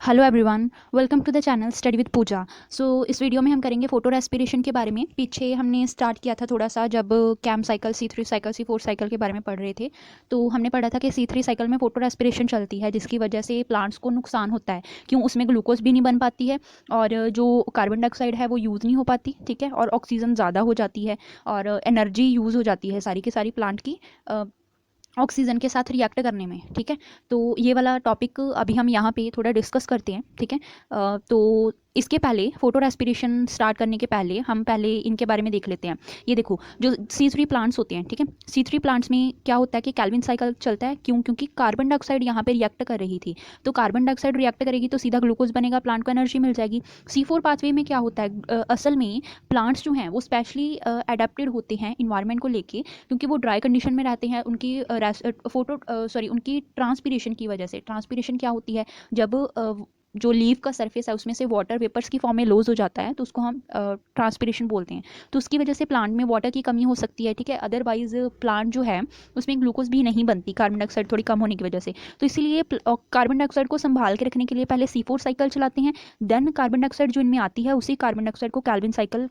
Hello everyone, welcome to the channel study with Pooja. So इस video में हम करेंगे फोटो रेस्पिरेशन के बारे में। पीछे हमने स्टार्ट किया था थोड़ा सा जब cam cycle, C3 cycle, C4 cycle के बारे में पढ़ रहे थे। तो हमने पढ़ा था कि C3 साइकिल में फोटो रेस्पिरेशन चलती है, जिसकी वजह से प्लांट्स को नुकसान होता है। क्यों? उसमें ग्लूकोज भी नहीं बन पाती है और जो कार्बन डाइऑक्साइड है वो यूज़ नहीं हो पाती, ठीक है, और ऑक्सीजन ज़्यादा हो जाती है और एनर्जी यूज़ हो जाती है सारी की सारी प्लांट की ऑक्सीजन के साथ रिएक्ट करने में, ठीक है। तो ये वाला टॉपिक अभी हम यहाँ पे थोड़ा डिस्कस करते हैं, ठीक है। तो इसके पहले फोटो रेस्पिरेशन स्टार्ट करने के पहले हम पहले इनके बारे में देख लेते हैं। ये देखो, जो C3 प्लांट्स होते हैं, ठीक है, C3 प्लांट्स में क्या होता है कि कैल्विन साइकिल चलता है। क्यों? क्योंकि कार्बन डाइऑक्साइड यहाँ पे रिएक्ट कर रही थी, तो कार्बन डाइऑक्साइड रिएक्ट करेगी तो सीधा ग्लूकोज बनेगा, प्लांट को एनर्जी मिल जाएगी। C4 पाथवे में क्या होता है, असल में प्लांट्स जो हैं वो स्पेशली अडेप्टेड होते हैं इन्वायरमेंट को लेके, क्योंकि वो ड्राई कंडीशन में रहते हैं। उनकी उनकी ट्रांसपीरेशन की वजह से, ट्रांसपीरेशन क्या होती है, जब जो लीव का सरफेस है उसमें से वाटर वेपर्स की फॉर्म में लॉस हो जाता है, तो उसको हम ट्रांसपीरेशन बोलते हैं। तो उसकी वजह से प्लांट में वाटर की कमी हो सकती है, ठीक है। अदरवाइज प्लांट जो है उसमें ग्लूकोज भी नहीं बनती, कार्बन डाइऑक्साइड थोड़ी कम होने की वजह से। तो इसीलिए कार्बन डाइऑक्साइड को संभाल के रखने के लिए पहले C4 साइकिल चलाते हैं, देन कार्बन डाइऑक्साइड जो इनमें आती है उसी कार्बन डाइऑक्साइड को कैल्विन साइकिल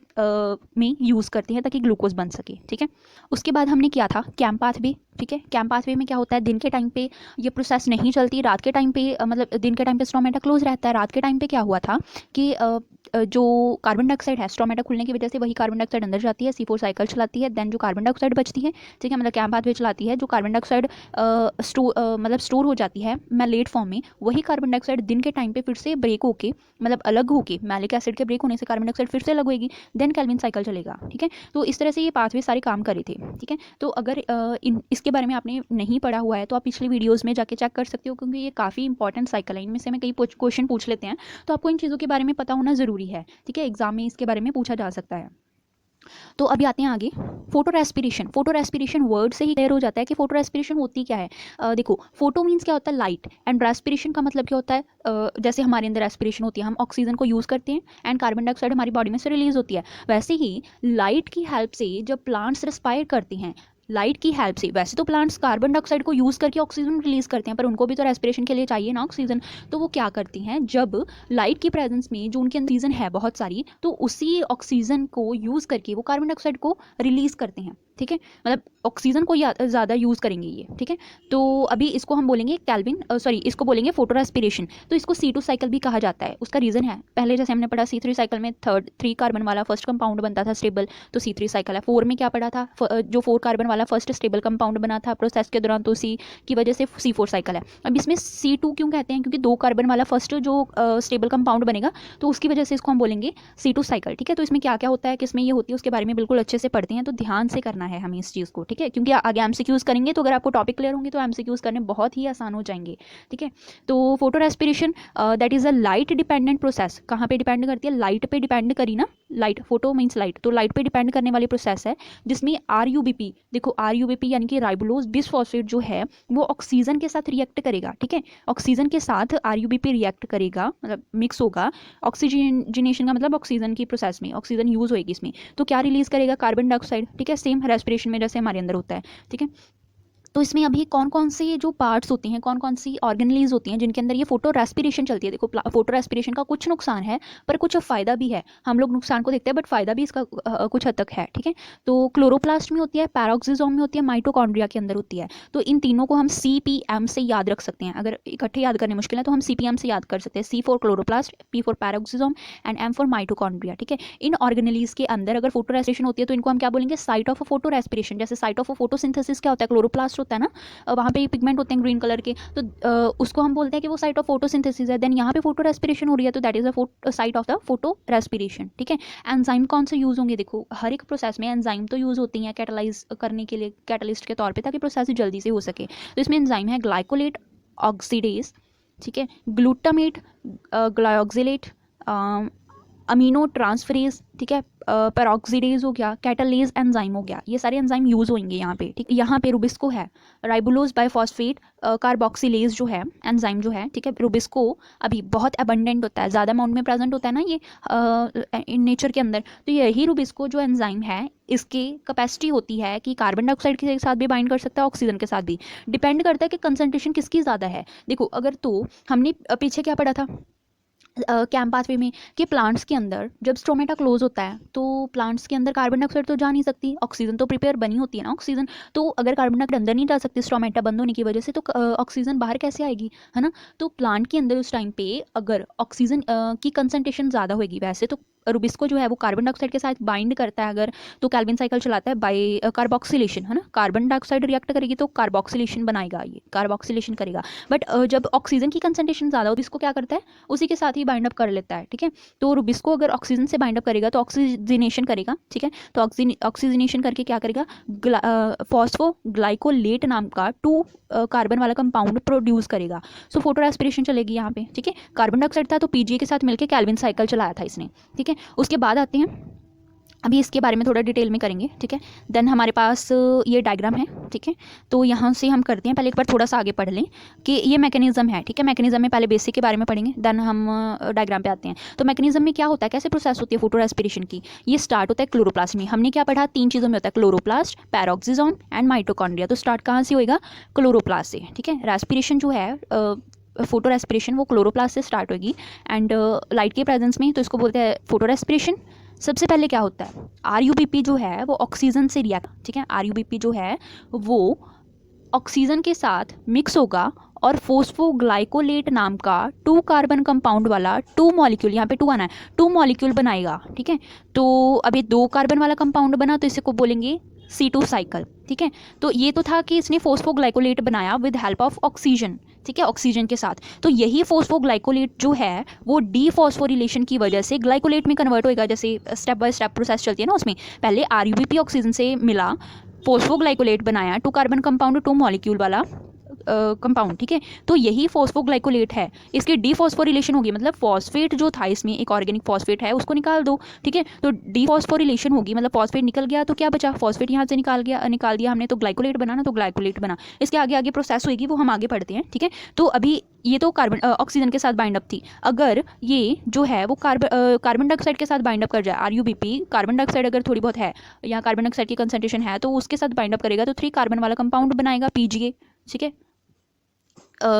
में यूज़ करते हैं ताकि ग्लूकोज बन सके, ठीक है। उसके बाद हमने किया था कैम पाथवे, ठीक है। कैम पाथवे में क्या होता है, दिन के टाइम पे ये प्रोसेस नहीं चलती, रात के टाइम पे मतलब दिन के टाइम पे स्टोमेटा क्लोज रहता है। रात के टाइम पे क्या हुआ था कि जो कार्बन डाइऑक्साइड है, स्टोमेटा खुलने की वजह से वही कार्बन डाइऑक्साइड अंदर जाती है, C4 साइकिल चलाती है, देन जो कार्बन डाइऑक्साइड बचती है, ठीक है, मतलब कैम पाथवे चलाती है, जो कार्बन डाइऑक्साइड स्टोर हो जाती है मैलेट फॉर्म में, वही कार्बन डाइऑक्साइड दिन के टाइम पे फिर से ब्रेक होके, मतलब अलग होके, मैलिक एसिड के ब्रेक होने से कार्बन डाइऑक्साइड फिर से अलग होगी, देन कैल्विन साइकिल चलेगा, ठीक है। तो इस तरह से ये पाथवे सारे काम करे थे, ठीक है। तो अगर इसके बारे में आपने नहीं पढ़ा हुआ है तो आप पिछली वीडियोस में जाके चेक कर सकते हो, क्योंकि ये काफ़ी इंपॉर्टेंट साइकिल है। इनमें से मैं कई क्वेश्चन पूछ लेते हैं, तो आपको इन चीज़ों के बारे में पता होना ज़रूरी है, ठीक है। एग्जाम में इसके बारे में पूछा जा सकता है। तो अभी आते हैं आगे, photo respiration. Photo respiration word से ही क्लियर हो जाता है कि फोटो रेस्पिरेशन होती क्या है। देखो, फोटो मीन्स क्या होता है, लाइट, एंड रेस्पिरेशन का मतलब क्या होता है, जैसे हमारे अंदर रेस्पिरेशन होती है, हम ऑक्सीजन को यूज़ करते हैं एंड कार्बन डाइऑक्साइड हमारी बॉडी में से रिलीज होती है, वैसे ही लाइट की हेल्प से जब प्लांट्स रेस्पायर करते हैं, लाइट की हेल्प से, वैसे तो प्लांट्स कार्बन डाइऑक्साइड को यूज़ करके ऑक्सीजन रिलीज करते हैं, पर उनको भी तो रेस्पिरेशन के लिए चाहिए ना ऑक्सीजन। तो वो क्या करती हैं, जब लाइट की प्रेजेंस में जो उनके अंदर ऑक्सीजन है बहुत सारी, तो उसी ऑक्सीजन को यूज़ करके वो कार्बन डाइऑक्साइड को रिलीज करते हैं, ठीक है। मतलब ऑक्सीजन को ज़्यादा यूज़ करेंगे ये, ठीक है। तो अभी इसको हम बोलेंगे इसको बोलेंगे फोटो रेस्पिरेशन। तो इसको C2 साइकिल भी कहा जाता है। उसका रीज़न है, पहले जैसे हमने पढ़ा C3 साइकिल में 3 कार्बन वाला फर्स्ट कंपाउंड बनता था स्टेबल, तो C3 साइकिल है। 4 में क्या पढ़ा था, जो 4 कार्बन वाला फर्स्ट स्टेबल कंपाउंड बना था प्रोसेस के दौरान, तो C की वजह से C4 साइकिल है। अब इसमें C2 क्यों कहते हैं, क्योंकि 2 कार्बन वाला फर्स्ट जो स्टेबल कंपाउंड बनेगा, तो उसकी वजह से इसको हम बोलेंगे C2 साइकिल, ठीक है। तो इसमें क्या क्या होता है, किसमें ये होती है, उसके बारे में बिल्कुल अच्छे से पढ़ते हैं, तो ध्यान से करना है हमें इस चीज़ को, ठीक है, क्योंकि आगे MCQs करेंगे, तो अगर आपको टॉपिक क्लियर होंगे तो MCQs करने बहुत ही आसान हो जाएंगे, ठीक है। तो photo respiration that is a light dependent process. कहाँ पे डिपेंड करती है, लाइट पे डिपेंड करी ना, लाइट, फोटो मीन्स लाइट, तो लाइट पे डिपेंड करने वाली प्रोसेस है, जिसमें RUBP, देखो RUBP यानी कि राइबोलोज बिसफॉस्फेट जो है वो ऑक्सीजन के साथ रिएक्ट करेगा, ठीक है। ऑक्सीजन के साथ RUBP रिएक्ट करेगा, मतलब मिक्स होगा। ऑक्सीजनेशन का मतलब ऑक्सीजन की प्रोसेस में ऑक्सीजन यूज होगी इसमें, तो क्या रिलीज करेगा, कार्बन डाइऑक्साइड, ठीक है, सेम रेस्पिरेशन में जैसे हमारे अंदर होता है, ठीक है। तो इसमें अभी कौन कौन से जो पार्ट्स होते हैं, कौन कौन सी ऑर्गेनलीज होती हैं जिनके अंदर ये फोटो रेस्पिरेशन चलती है। देखो, फोटो रेस्पिरेशन का कुछ नुकसान है पर कुछ फ़ायदा भी है। हम लोग नुकसान को देखते हैं बट फ़ायदा भी इसका कुछ हद तक है, ठीक है। तो क्लोरोप्लास्ट में होती है, पैरोक्सिसोम में होती है, माइटोकॉन्ड्रिया के अंदर होती है। तो इन तीनों को हम CPM से याद रख सकते हैं। अगर इकट्ठे याद करने मुश्किल है तो हम CPM से याद कर सकते हैं। C for chloroplast, P for पैरोक्सिसोम and M for mitochondria, ठीक है। इन ऑर्गेनलीज के अंदर अगर फोटो रेस्पिरेशन होती है तो इनको हम क्या बोलेंगे, साइट ऑफ फोटो रेस्पिरेशन। जैसे साइट ऑफ फोटोसिंथेसिस क्या होता है, क्लोरोप्लास्ट होता है ना, वहाँ पे पिगमेंट होते हैं ग्रीन कलर के, तो उसको हम बोलते हैं कि वो साइट ऑफ फोटोसिंथेसिस है। देन यहाँ पे फोटो रेस्पिरेशन हो रही है तो that is a site of the photo respiration, ठीक है। एंजाइम कौन से यूज़ होंगे, देखो हर एक प्रोसेस में एंजाइम तो यूज़ होती हैं कैटलाइज करने के लिए, कैटलिस्ट के तौर पे, ताकि प्रोसेस जल्दी से हो सके। तो इसमें एंजाइम है ग्लाइकोलेट ऑक्सीडेज, ठीक है, ग्लूटामेट, ग्लाइऑक्सिलेट, अमीनो ट्रांसफरेज, ठीक है, पेरोक्सीडेज हो गया, कैटालेज एंजाइम हो गया, ये सारे एंजाइम यूज होंगे यहाँ पे, ठीक। यहाँ पे रुबिस्को है, राइबोलोज बाइफॉस्फेट कार्बोक्सिलेज जो है एंजाइम जो है, ठीक है। रुबिस्को अभी बहुत अबंडेंट होता है, ज़्यादा अमाउंट में प्रेजेंट होता है ना ये इन नेचर के अंदर। तो यही रुबिस्को जो एंजाइम है, इसकी कैपेसिटी होती है कि कार्बन डाइऑक्साइड के साथ भी बाइंड कर सकता है, ऑक्सीजन के साथ भी। डिपेंड करता है कि कंसंट्रेशन किसकी ज़्यादा है। देखो, अगर तो हमने पीछे क्या पढ़ा था, कैम पाथवे में कि प्लांट्स के अंदर जब स्ट्रोमेटा क्लोज होता है तो प्लांट्स के अंदर कार्बन डाइऑक्साइड तो जा नहीं सकती, ऑक्सीजन तो प्रिपेयर बनी होती है ना ऑक्सीजन, तो अगर कार्बन डाइऑक्साइड अंदर नहीं जा सकती स्ट्रोमेटा बंद होने की वजह से, तो ऑक्सीजन बाहर कैसे आएगी, है ना। तो प्लांट के अंदर उस टाइम पे अगर ऑक्सीजन की कंसनट्रेशन ज़्यादा होगी, वैसे तो रुबिस्को जो है वो कार्बन डाइऑक्साइड के साथ बाइंड करता है अगर, तो कैल्विन साइकिल चलाता है बाय कार्बोक्सिलेशन, है ना। कार्बन डाइऑक्साइड रिएक्ट करेगी तो कार्बोक्सिलेशन बनाएगा, ये कार्बोक्सिलेशन करेगा। बट जब ऑक्सीजन की कंसनट्रेशन ज़्यादा होती है, इसको क्या करता है उसी के साथ ही बाइंड अप कर लेता है, ठीक है। तो रुबिस्को अगर ऑक्सीजन से बाइंड अप करेगा तो ऑक्सीजनेशन करेगा, ठीक है। तो ऑक्सीजनेशन करके क्या करेगा, फॉस्फोग्लाइकोलेट नाम का 2 कार्बन वाला कंपाउंड प्रोड्यूस करेगा। सो फोटो रेस्पिरेशन चलेगी यहाँ पे, ठीक है। कार्बन डाइऑक्साइड था तो पीजीए के साथ मिलकर कैल्विन साइकिल चलाया था इसने, ठीक है। उसके बाद आते हैं, अभी इसके बारे में थोड़ा डिटेल में करेंगे, ठीक है। देन हमारे पास ये डायग्राम है, ठीक है। तो यहाँ से हम करते हैं, पहले एक बार थोड़ा सा आगे पढ़ लें कि ये मैकेनिज्म है, ठीक है। मैकेनिज्म में पहले बेसिक के बारे में पढ़ेंगे, देन हम डायग्राम पे आते हैं। तो मैकेनिज्म में क्या होता है, कैसे प्रोसेस होती है फोटो रेस्पिरेशन की, ये स्टार्ट होता है क्लोरोप्लास्ट में। हमने क्या पढ़ा, 3 चीज़ों में होता है, क्लोरोप्लास्ट, पैरोक्सिजोम एंड माइटोकॉन्ड्रिया। तो स्टार्ट कहाँ से होएगा, क्लोरोप्लास्ट से, ठीक है। रेस्पिरेशन जो है फोटो रेस्पिरेशन वो क्लोरोप्लास्ट से स्टार्ट होगी एंड लाइट के प्रेजेंस में, तो इसको बोलते हैं फोटो रेस्पिरेशन। सबसे पहले क्या होता है, आरयूबीपी जो है वो ऑक्सीजन से रिएक्ट, ठीक है। आरयूबीपी जो है वो ऑक्सीजन के साथ मिक्स होगा और फोस्फोग्लाइकोलेट नाम का 2 कार्बन कंपाउंड वाला 2 मॉलिक्यूल, यहाँ पे 2 आना है, 2 मॉलिक्यूल बनाएगा, ठीक है। तो अभी 2 कार्बन वाला कंपाउंड बना तो इसे को बोलेंगे C2 साइकिल, ठीक है। तो ये तो था कि इसने फोस्फोग्लाइकोलेट बनाया विद हेल्प ऑफ ऑक्सीजन, ठीक है, ऑक्सीजन के साथ। तो यही फोस्फोग्लाइकोलेट जो है वो डीफॉस्फोरिलेशन की वजह से ग्लाइकोलेट में कन्वर्ट होएगा, जैसे स्टेप बाय स्टेप प्रोसेस चलती है ना उसमें। पहले आरयूबीपी ऑक्सीजन से मिला, फोस्फोग्लाइकोलेट बनाया, 2 कार्बन कंपाउंड 2 मॉलिक्यूल वाला कंपाउंड, ठीक है। तो यही फोस्फोग्लाइकोलेट है, इसकी डीफॉस्फोरिलेशन होगी, मतलब फॉस्फेट जो था इसमें एक ऑर्गेनिक फॉस्फेट है उसको निकाल दो, ठीक है। तो डीफॉस्फोरिलेशन होगी, मतलब फॉस्फेट निकल गया तो क्या बचा, फॉस्फेट यहाँ से निकाल दिया हमने, तो ग्लाइकोलेट बना ना, तो ग्लाइकोलेट बना। इसके आगे आगे प्रोसेस होगी, वो हम आगे पढ़ते हैं, ठीक है। तो अभी ये तो कार्बन ऑक्सीजन के साथ बाइंड अप थी। अगर ये जो है वो कार्बन डाइऑक्साइड के साथ बाइंड अप कर जाए, आरयूबीपी कार्बन डाइऑक्साइड अगर थोड़ी बहुत है या कार्बन डाइऑक्साइड की कंसंट्रेशन है तो उसके साथ बाइंड अप करेगा, तो 3 कार्बन वाला कंपाउंड बनाएगा पीजीए, ठीक है।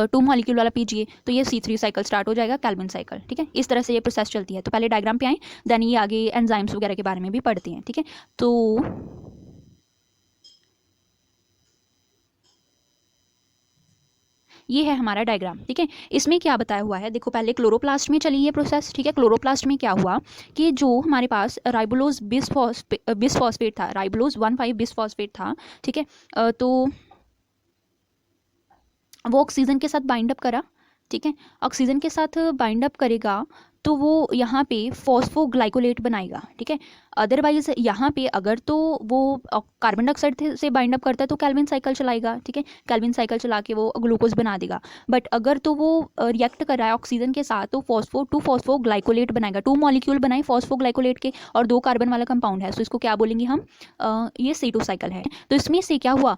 2 मॉलिक्यूल वाला पीजीए, तो ये C3 साइकिल स्टार्ट हो जाएगा, कैल्विन साइकिल, ठीक है। इस तरह से ये प्रोसेस चलती है। तो पहले डायग्राम पे आए, देन ये आगे एंजाइम्स वगैरह के बारे में भी पढ़ते हैं, ठीक है। तो ये है हमारा डायग्राम, ठीक है। इसमें क्या बताया हुआ है, देखो पहले क्लोरोप्लास्ट में चली ये प्रोसेस, ठीक है। क्लोरोप्लास्ट में क्या हुआ कि जो हमारे पास राइबोलोज बिसफॉस्फेट था, राइबोलोज 1,5 बिसफॉस्फेट था, ठीक है। तो वो ऑक्सीजन के साथ बाइंड अप करा, ठीक है। ऑक्सीजन के साथ बाइंड अप करेगा तो वो यहाँ पे फॉस्फोग्लाइकोलेट बनाएगा, ठीक है। अदरवाइज यहाँ पे अगर तो वो कार्बन डाइऑक्साइड से बाइंड अप करता है तो कैल्विन साइकिल चलाएगा, ठीक है। कैल्विन साइकिल चला के वो ग्लूकोज बना देगा। बट अगर तो वो रिएक्ट कर रहा है ऑक्सीजन के साथ तो फॉस्फोग्लाइकोलेट बनाएगा, 2 मॉलिक्यूल बनाए फॉस्फोग्लाइकोलेट के और 2 कार्बन वाला कंपाउंड है, तो इसको क्या बोलेंगे हम, ये C2 साइकिल है। तो इसमें से क्या हुआ,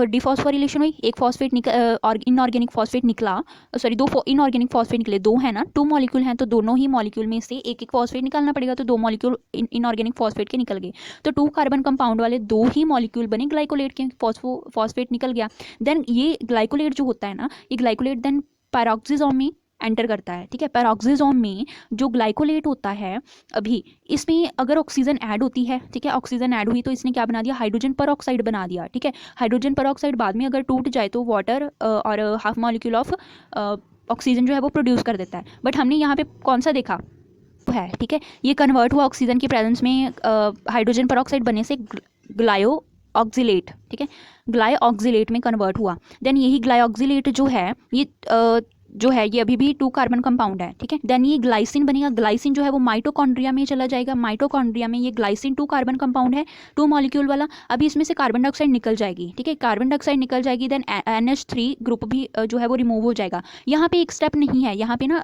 डिफॉस्फोरिलेशन हुई, एक फॉस्फेट और इनऑर्गेनिक फॉस्फेट निकला, सॉरी 2 इनऑर्गेनिक फॉस्फेट निकले, 2 है ना, 2 मॉलिक्यूल हैं तो दोनों ही मॉलिक्यूल में से एक एक फॉस्फेट निकालना पड़ेगा, तो 2 मॉलिक्यूल इनऑर्गेनिक फॉस्फेट के निकल गए। तो 2 कार्बन कंपाउंड वाले 2 ही मॉलिक्यूल बने ग्लाइकोलेट के, फॉस्फेट निकल गया। देन ये ग्लाइकोलेट जो होता है ना, ये ग्लाइकोलेट देन पैरोक्सिसोम में एंटर करता है, ठीक है। पैरोक्सिसोम में जो ग्लाइकोलेट होता है, अभी इसमें अगर ऑक्सीजन ऐड होती है, ठीक है, ऑक्सीजन ऐड हुई तो इसने क्या बना दिया, हाइड्रोजन परऑक्साइड बना दिया, ठीक है। हाइड्रोजन परऑक्साइड बाद में अगर टूट जाए तो वाटर और हाफ मॉलिक्यूल ऑफ ऑक्सीजन जो है वो प्रोड्यूस कर देता है। बट हमने यहाँ पे कौन सा देखा है, ठीक है, ये कन्वर्ट हुआ ऑक्सीजन की प्रेजेंस में हाइड्रोजन परऑक्साइड बनने से ग्लायो ऑक्जिलेट, ठीक है, ग्लाइऑक्जिलेट में कन्वर्ट हुआ। देन यही ग्लाइऑक्जिलेट जो है ये अभी भी 2 कार्बन कंपाउंड है, ठीक है। देन ये ग्लाइसिन बनेगा, ग्लाइसिन जो है वो माइटोकॉन्ड्रिया में चला जाएगा, माइटोकॉन्ड्रिया में ये ग्लाइसिन 2 कार्बन कंपाउंड है, 2 मॉलिक्यूल वाला। अभी इसमें से कार्बन डाइऑक्साइड निकल जाएगी, ठीक है, कार्बन डाइऑक्साइड निकल जाएगी। देन NH3 ग्रुप भी जो है वो रिमूव हो जाएगा। यहाँ पे एक स्टेप नहीं है, यहाँ पे ना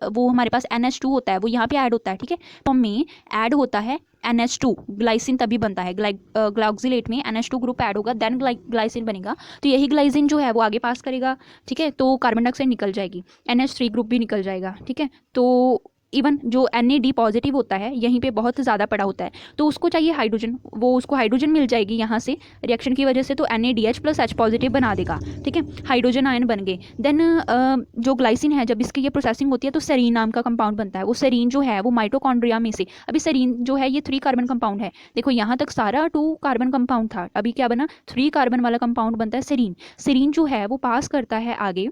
वो हमारे पास NH2 होता है, वो यहाँ पे ऐड होता है, ठीक है, फॉर्म में ऐड होता है NH2, ग्लाइसिन तभी बनता है, ग्लाइऑक्सिलेट में NH2 ग्रुप ऐड होगा, देन ग्लाइसिन बनेगा। तो यही ग्लाइसिन जो है वो आगे पास करेगा, ठीक है, तो कार्बन डाइऑक्साइड निकल जाएगी, NH3 ग्रुप भी निकल जाएगा, ठीक है। तो इवन जो NAD पॉजिटिव होता है यहीं पे बहुत ज़्यादा पड़ा होता है, तो उसको चाहिए हाइड्रोजन, वो उसको हाइड्रोजन मिल जाएगी यहाँ से रिएक्शन की वजह से, तो NADH प्लस H पॉजिटिव बना देगा, ठीक है, हाइड्रोजन आयन बन गए। देन जो ग्लाइसिन है, जब इसकी ये प्रोसेसिंग होती है तो सेरीन नाम का कंपाउंड बनता है। वो सेरीन जो है वो माइटोकॉन्ड्रिया में से, अभी सेरीन जो है ये 3 कार्बन कंपाउंड है, देखो यहाँ तक सारा 2 कार्बन कंपाउंड था, अभी क्या बना 3 कार्बन वाला कंपाउंड बनता है सेरीन। सेरीन जो है वो पास करता है आगे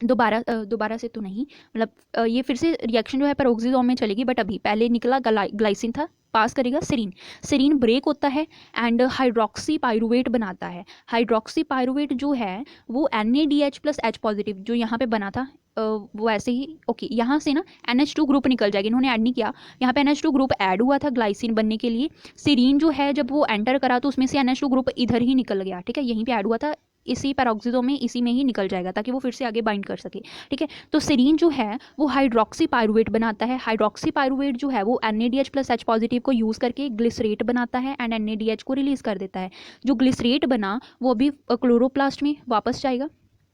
दोबारा से तो नहीं, मतलब ये फिर से रिएक्शन जो है पेरोक्सीसोम में चलेगी, बट अभी पहले निकला ग्लाइसिन था, पास करेगा सेरीन, सेरीन ब्रेक होता है एंड हाइड्रोक्सी पाइरुवेट बनाता है। हाइड्रोक्सी पाइरुवेट जो है वो NADH प्लस H पॉजिटिव जो यहाँ पे बना था वो ऐसे ही ओके, यहाँ से ना NH2 ग्रुप निकल जाएगी, इन्होंने ऐड नहीं किया, यहाँ पे NH2 ग्रुप ऐड हुआ था ग्लाइसिन बनने के लिए। सेरीन जो है जब वो एंटर करा तो उसमें से NH2 ग्रुप इधर ही निकल गया, ठीक है, यहीं पे ऐड हुआ था, इसी पेरोक्सिसोम में इसी में ही निकल जाएगा ताकि वो फिर से आगे बाइंड कर सके, ठीक है। तो सेरीन जो है वो हाइड्रोक्सी पाइरुवेट बनाता है। हाइड्रोक्सी पाइरुवेट जो है वो NADH प्लस H पॉजिटिव को यूज़ करके ग्लिसरेट बनाता है एंड NADH को रिलीज कर देता है। जो ग्लिसरेट बना वो अभी क्लोरोप्लास्ट में वापस जाएगा,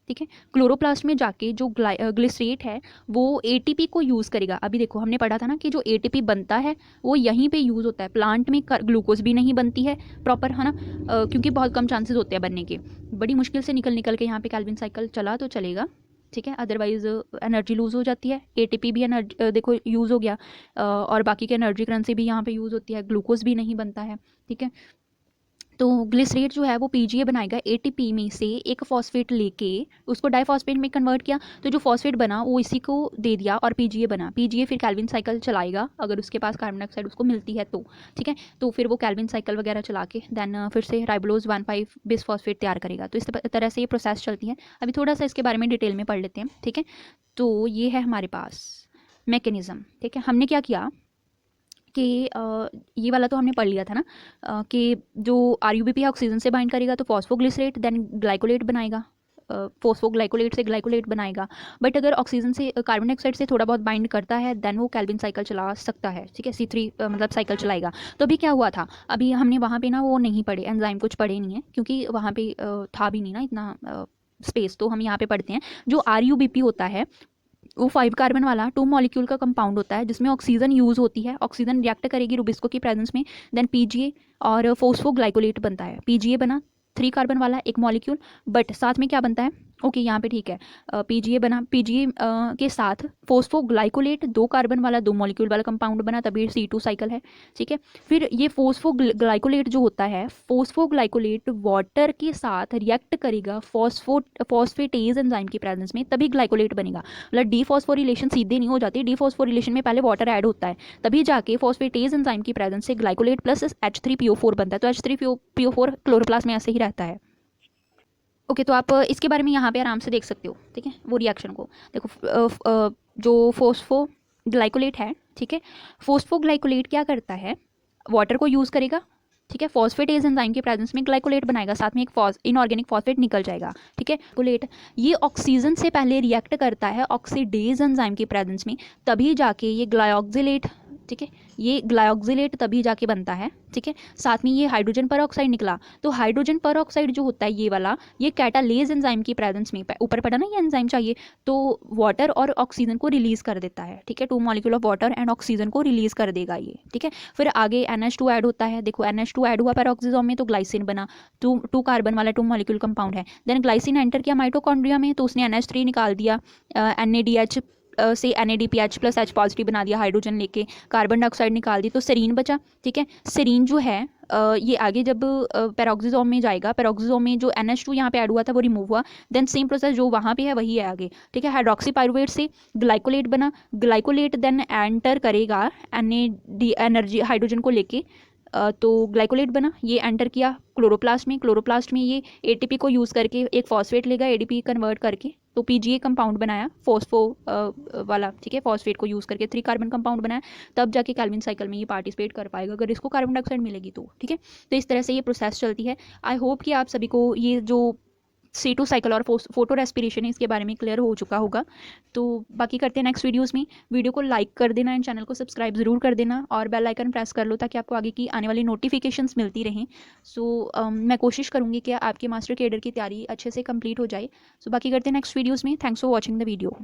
ठीक है, क्लोरोप्लास्ट में जाके जो ग्लिसरेट है वो ATP को यूज़ करेगा। अभी देखो हमने पढ़ा था ना कि जो ATP बनता है वो यहीं पे यूज़ होता है, प्लांट में ग्लूकोज भी नहीं बनती है प्रॉपर, है ना, क्योंकि बहुत कम चांसेस होते हैं बनने के, बड़ी मुश्किल से निकल के यहाँ पे कैल्विन साइकिल चला तो चलेगा, ठीक है, अदरवाइज एनर्जी लूज़ हो जाती है। ATP भी एनर्जी देखो यूज़ हो गया, और बाकी के एनर्जी करेंसी भी यहाँ पे यूज़ होती है, ग्लूकोज भी नहीं बनता है, ठीक है। तो ग्लिसरेट जो है वो PGA बनाएगा, ATP में से एक फॉस्फेट लेके उसको डाइफॉस्फेट में कन्वर्ट किया, तो जो फॉस्फेट बना वो इसी को दे दिया और PGA बना। PGA फिर कैल्विन साइकिल चलाएगा अगर उसके पास कार्बन डाइऑक्साइड उसको मिलती है तो, ठीक है, तो फिर वो कैल्विन साइकिल वगैरह चला के देन फिर से राइबोलोज 1,5 बिस फॉस्फेट तैयार करेगा। तो इस तरह से ये प्रोसेस चलती है। अभी थोड़ा सा इसके बारे में डिटेल में पढ़ लेते हैं, ठीक है। तो ये है हमारे पास मैकेनिज़्म, ठीक है। हमने क्या किया कि ये वाला तो हमने पढ़ लिया था ना, कि जो RUBP है ऑक्सीजन से बाइंड करेगा तो फॉस्फोग्लिसरेट देन ग्लाइकोलेट बनाएगा, फॉस्फोग्लाइकोलेट से ग्लाइकोलेट बनाएगा। बट अगर ऑक्सीजन से कार्बन डाइऑक्साइड से थोड़ा बहुत बाइंड करता है देन वो कैल्विन साइकिल चला सकता है, ठीक है, C3 मतलब साइकिल चलाएगा। तो अभी क्या हुआ था, अभी हमने वहाँ पे ना वो नहीं पढ़े, एंजाइम कुछ पढ़े नहीं है क्योंकि वहाँ पे था भी नहीं ना इतना स्पेस, तो हम यहाँ पे पढ़ते हैं। जो RUBP होता है वो 5 कार्बन वाला 2 मॉलिक्यूल का कंपाउंड होता है जिसमें ऑक्सीजन यूज़ होती है, ऑक्सीजन रिएक्ट करेगी रुबिस्को की प्रेजेंस में, देन PGA और फॉस्फोग्लाइकोलेट बनता है। PGA बना 3 कार्बन वाला एक मॉलिक्यूल, बट साथ में क्या बनता है, ओके यहाँ पे ठीक है, PGA बना, PGA के साथ फॉस्फोग्लाइकोलेट 2 कार्बन वाला 2 मॉलिक्यूल वाला कंपाउंड बना, तभी C2 साइकिल है, ठीक है। फिर ये फॉस्फोग्लाइकोलेट जो होता है, फॉस्फोग्लाइकोलेट वाटर के साथ रिएक्ट करेगा फॉस्फेटेज एंजाइम की प्रेजेंस में, तभी ग्लाइकोलेट बनेगा। मतलब डीफॉस्फोरिलेशन सीधे नहीं हो जाती, डीफॉस्फोरिलेशन में पहले वाटर ऐड होता है, तभी जाके फॉस्फेटेज एंजाइम की प्रेजेंस से ग्लाइकोलेट प्लस H3PO4 बनता है। तो H3PO4 क्लोरोप्लास्ट में ऐसे ही रहता है, ओके। तो आप इसके बारे में यहाँ पे आराम से देख सकते हो, ठीक है, वो रिएक्शन को देखो। जो फॉस्फोग्लाइकोलेट है, ठीक है, फॉस्फोग्लाइकोलेट क्या करता है, वाटर को यूज़ करेगा, ठीक है, फॉस्फेटेज एंजाइम के प्रेजेंस में ग्लाइकोलेट बनाएगा, साथ में एक इनऑर्गेनिक फॉस्फेट निकल जाएगा, ठीक है। ग्लाइकोलेट ये ऑक्सीजन से पहले रिएक्ट करता है ऑक्सीडेज एंजाइम की प्रेजेंस में, तभी जाके ये ग्लाइऑक्सिलेट, ठीक है, ये ग्लाइऑक्सिलेट तभी जाके बनता है, ठीक है। साथ में ये हाइड्रोजन पर ऑक्साइड निकला, तो हाइड्रोजन पर ऑक्साइड जो होता है ये वाला, ये कैटालेज एंजाइम की प्रेजेंस में, ऊपर पढ़ा ना ये एंजाइम चाहिए, तो वाटर और ऑक्सीजन को रिलीज कर देता है, ठीक है, 2 molecule of water and oxygen को रिलीज कर देगा ये, ठीक है। फिर आगे NH2 ऐड होता है, देखो NH2 ऐड हुआ पेरोक्सिसोम में तो ग्लाइसिन बना, 2 कार्बन वाला 2 मॉलिक्यूल कंपाउंड है। देन ग्लाइसिन एंटर किया माइटोकॉन्ड्रिया में तो उसने NH3 निकाल दिया, NADH से NADPH प्लस H पॉजिटिव बना दिया, हाइड्रोजन लेके कार्बन डाइऑक्साइड निकाल दी, तो सेरीन बचा, ठीक है। सेरीन जो है ये आगे जब पेरोक्सिसोम में जाएगा, पेरोक्सिसोम में जो NH2 यहाँ पे ऐड हुआ था वो रिमूव हुआ, देन सेम प्रोसेस जो वहाँ पे है वही है आगे, ठीक है। हाइड्रोक्सी पाइरुवेट से ग्लाइकोलेट बना, ग्लाइकोलेट देन एंटर करेगा एनर्जी हाइड्रोजन को लेके, तो ग्लाइकोलेट बना, ये एंटर किया क्लोरोप्लास्ट में, क्लोरोप्लास्ट में ये ATP को यूज़ करके एक फॉस्फेट लेगा, ADP कन्वर्ट करके, तो PGA कंपाउंड बनाया फॉस्फो वाला, ठीक है, फॉस्फेट को यूज़ करके 3 कार्बन कंपाउंड बनाया, तब जाके कैल्विन साइकिल में ये पार्टिसिपेट कर पाएगा अगर इसको कार्बन डाइऑक्साइड मिलेगी तो, ठीक है। तो इस तरह से ये प्रोसेस चलती है। आई होप कि आप सभी को ये जो C2 साइकिल और फोटो रेस्पिरेशन है इसके बारे में क्लियर हो चुका होगा। तो बाकी करते हैं नेक्स्ट वीडियोस में। वीडियो को लाइक कर देना एंड चैनल को सब्सक्राइब ज़रूर कर देना और बेल आइकन प्रेस कर लो ताकि आपको आगे की आने वाली नोटिफिकेशंस मिलती रहें। मैं कोशिश करूँगी कि आपके मास्टर कैडर की तैयारी अच्छे से कंप्लीट हो जाए। बाकी करते हैं नेक्स्ट वीडियोज़ में। Thanks for watching the video.